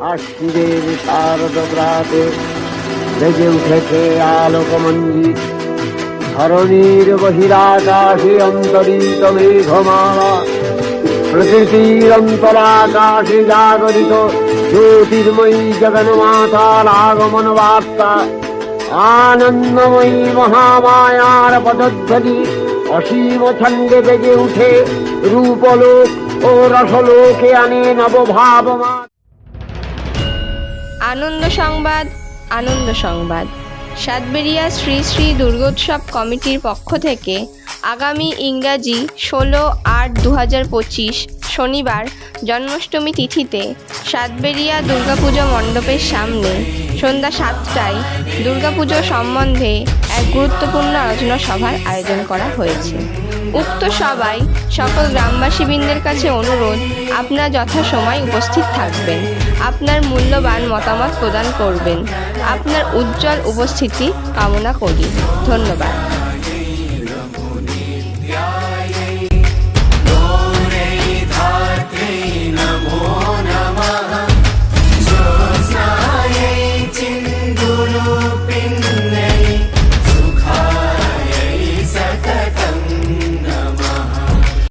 আশ্বিনের শারদ প্রাতে বেজে উঠেছে আলোকমঞ্জিত, ধরণীর বহিরাকাশে অন্তরিত মেঘমালা, প্রকৃতির অন্তরাকাশে জাগরিত জ্যোতির্ময়ী জগন্মাতার আগমন বার্তা, আনন্দময়ী মহামায়ার পদধ্বনি অসীম ছন্দে বেজে উঠে রূপলোক ও রসলোকে আনে নবভাবমান। আনন্দ সংবাদ, আনন্দ সংবাদ। সাতবেরিয়া শ্রী শ্রী দুর্গোৎসব কমিটির পক্ষ থেকে আগামী ইংরাজি 16/8/2025 শনিবার জন্মাষ্টমী তিথিতে সাতবেরিয়া দুর্গাপুজো মণ্ডপের সামনে সন্ধ্যা 7টায় দুর্গাপুজো সম্বন্ধে এক গুরুত্বপূর্ণ আলোচনা সভার আয়োজন করা হয়েছে। উক্ত সভায় সকল গ্রামবাসীবৃন্দের কাছে অনুরোধ, আপনারা যথাসময় উপস্থিত থাকবেন, আপনার মূল্যবান মতামত প্রদান করবেন। আপনার উজ্জ্বল উপস্থিতি কামনা করি। ধন্যবাদ। Pindu